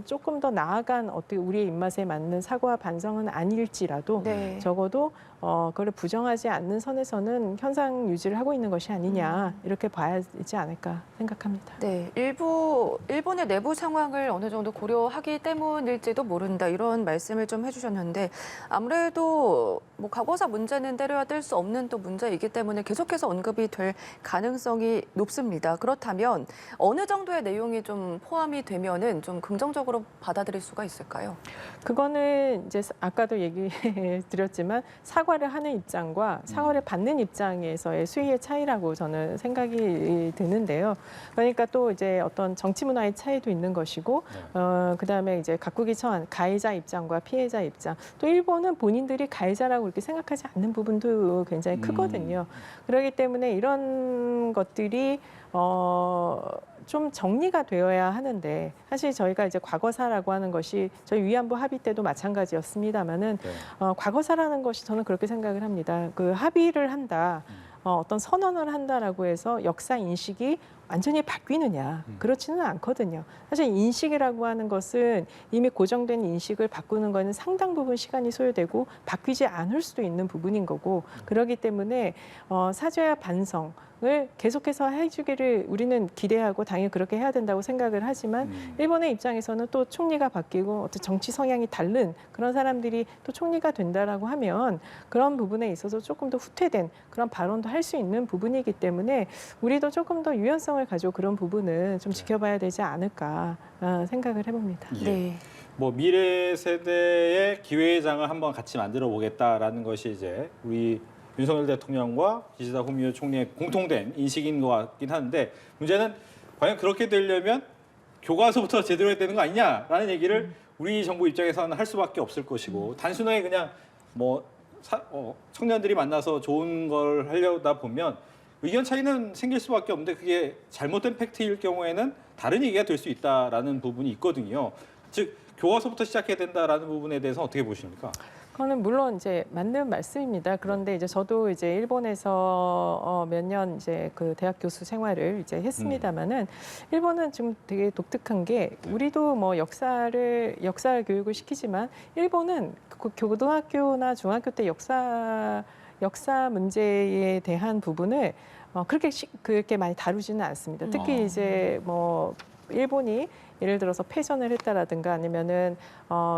조금 더 나아간 어떻게 우리의 입맛에 맞는 사과와 반성은 아닐지라도 네. 적어도 그걸 부정하지 않는 선에서는 현상 유지를 하고 있는 것이 아니냐 이렇게 봐야 되지 않을까 생각합니다. 네, 일본의 내부 상황을 어느 정도 고려하기 때문일지도 모른다 이런 말씀을 좀 해주셨는데 아무래도 뭐 과거사 문제는 때려야 뗄 수 없는 또 문제이기 때문에 계속해서 언급이 될 가능성이 높습니다. 그렇다면 어느 정도의 내용이 좀 포함이 되면은 좀 긍정적으로 받아들일 수가 있을까요? 그거는 이제 아까도 얘기 드렸지만 사과를 하는 입장과 사과를 받는 입장에서의 수위의 차이라고 저는 생각이 드는데요. 그러니까 또 이제 어떤 정치 문화의 차이도 있는 것이고, 그다음에 이제 각국이 처한 가해자 입장과 피해자 입장. 또 일본은 본인들이 가해자라고 그렇게 생각하지 않는 부분도 굉장히 크거든요. 그렇기 때문에 이런 것들이 좀 정리가 되어야 하는데 사실 저희가 이제 과거사라고 하는 것이 저희 위안부 합의 때도 마찬가지였습니다마는 과거사라는 것이 저는 그렇게 생각을 합니다. 그 합의를 한다, 어떤 선언을 한다라고 해서 역사 인식이 완전히 바뀌느냐 그렇지는 않거든요. 사실 인식이라고 하는 것은 이미 고정된 인식을 바꾸는 거는 상당 부분 시간이 소요되고 바뀌지 않을 수도 있는 부분인 거고 그렇기 때문에 사죄와 반성을 계속해서 해주기를 우리는 기대하고 당연히 그렇게 해야 된다고 생각을 하지만 일본의 입장에서는 또 총리가 바뀌고 어떤 정치 성향이 다른 그런 사람들이 또 총리가 된다라고 하면 그런 부분에 있어서 조금 더 후퇴된 그런 발언도 할 수 있는 부분이기 때문에 우리도 조금 더 유연성을 가지고 그런 부분은 좀 지켜봐야 되지 않을까 생각을 해봅니다. 예. 네. 뭐 미래 세대의 기회의 장을 한번 같이 만들어 보겠다라는 것이 이제 우리 윤석열 대통령과 기시다 후미오 총리의 공통된 인식인 것 같긴 한데 문제는 과연 그렇게 되려면 교과서부터 제대로 해야 되는 거 아니냐라는 얘기를 우리 정부 입장에서는 할 수밖에 없을 것이고 단순하게 그냥 뭐 청년들이 만나서 좋은 걸 하려다 보면 의견 차이는 생길 수밖에 없는데 그게 잘못된 팩트일 경우에는 다른 얘기가 될 수 있다라는 부분이 있거든요. 즉 교과서부터 시작해야 된다라는 부분에 대해서 어떻게 보십니까? 그거는 물론 이제 맞는 말씀입니다. 그런데 이제 저도 이제 일본에서 몇 년 이제 그 대학 교수 생활을 이제 했습니다마는 일본은 지금 되게 독특한 게 우리도 뭐 역사 교육을 시키지만 일본은 그 고등학교나 중학교 때 역사 문제에 대한 부분을 그렇게 많이 다루지는 않습니다. 특히 이제 뭐 일본이 예를 들어서 패전을 했다라든가 아니면은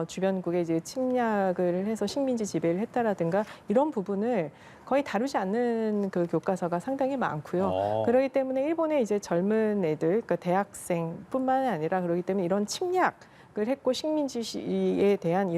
주변국에 이제 침략을 해서 식민지 지배를 했다라든가 이런 부분을 거의 다루지 않는 그 교과서가 상당히 많고요. 그렇기 때문에 일본의 이제 젊은 애들, 그러니까 대학생뿐만 아니라 그렇기 때문에 이런 침략을 했고 식민지에 대한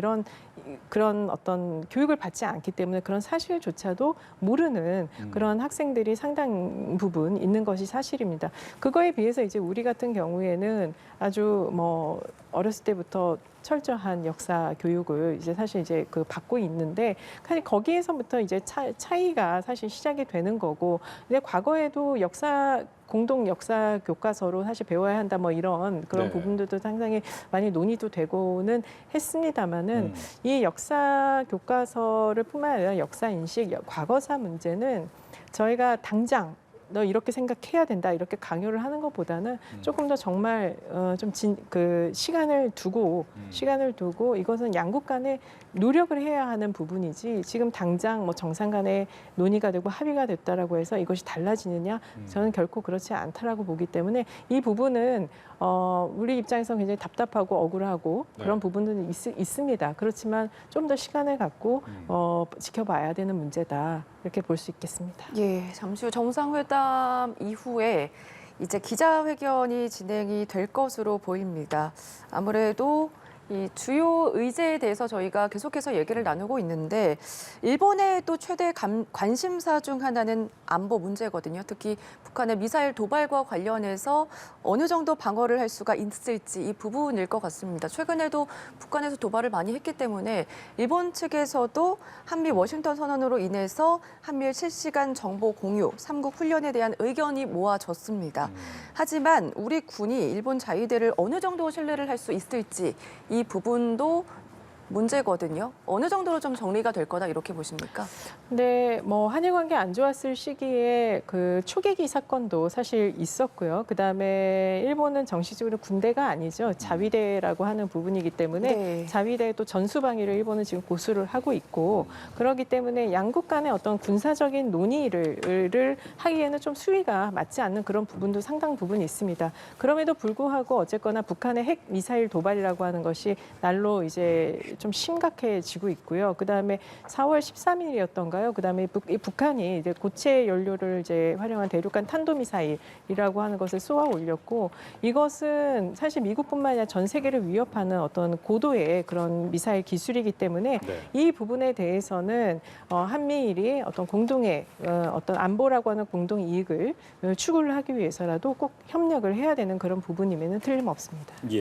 그런 어떤 교육을 받지 않기 때문에 그런 사실조차도 모르는 그런 학생들이 상당 부분 있는 것이 사실입니다. 그거에 비해서 이제 우리 같은 경우에는 아주 뭐 어렸을 때부터 철저한 역사 교육을 이제 사실 이제 받고 있는데 사실 거기에서부터 이제 차이가 사실 시작이 되는 거고 근데 과거에도 공동 역사 교과서로 사실 배워야 한다 뭐 이런 그런 부분들도 상당히 많이 논의도 되고는 했습니다마는 이 역사 교과서를 뿐만 아니라 역사 인식, 과거사 문제는 저희가 당장 너 이렇게 생각해야 된다 이렇게 강요를 하는 것보다는 조금 더 정말 시간을 두고 이것은 양국 간에 노력을 해야 하는 부분이지 지금 당장 뭐 정상 간에 논의가 되고 합의가 됐다라고 해서 이것이 달라지느냐 저는 결코 그렇지 않다라고 보기 때문에 이 부분은 우리 입장에서 굉장히 답답하고 억울하고 그런 부분들은 있습니다. 그렇지만 좀 더 시간을 갖고 지켜봐야 되는 문제다 이렇게 볼 수 있겠습니다. 예, 잠시 후 정상회담 이후에 이제 기자회견이 진행이 될 것으로 보입니다. 아무래도 이 주요 의제에 대해서 저희가 계속해서 얘기를 나누고 있는데 일본의 또 최대 관심사 중 하나는 안보 문제거든요. 특히 북한의 미사일 도발과 관련해서 어느 정도 방어를 할 수가 있을지 이 부분일 것 같습니다. 최근에도 북한에서 도발을 많이 했기 때문에 일본 측에서도 한미 워싱턴 선언으로 인해서 한미일 실시간 정보 공유, 삼국 훈련에 대한 의견이 모아졌습니다. 하지만 우리 군이 일본 자위대를 어느 정도 신뢰를 할 수 있을지 이 부분도 문제거든요. 어느 정도로 좀 정리가 될 거다 이렇게 보십니까? 근데 뭐 한일 관계 안 좋았을 시기에 그 초계기 사건도 사실 있었고요. 그다음에 일본은 정식적으로 군대가 아니죠. 자위대라고 하는 부분이기 때문에 네. 자위대의 또 전수방위를 일본은 지금 고수를 하고 있고 그렇기 때문에 양국 간의 어떤 군사적인 논의를 하기에는 좀 수위가 맞지 않는 그런 부분도 상당 부분 있습니다. 그럼에도 불구하고 어쨌거나 북한의 핵 미사일 도발이라고 하는 것이 날로 이제 좀 심각해지고 있고요. 그다음에 4월 13일이었던가요? 그다음에 북한이 이제 고체 연료를 이제 활용한 대륙간 탄도미사일이라고 하는 것을 쏘아 올렸고 이것은 사실 미국뿐만 아니라 전 세계를 위협하는 어떤 고도의 그런 미사일 기술이기 때문에 네. 이 부분에 대해서는 한미일이 어떤 공동의 어떤 안보라고 하는 공동 이익을 추구를 하기 위해서라도 꼭 협력을 해야 되는 그런 부분임에는 틀림없습니다. 예.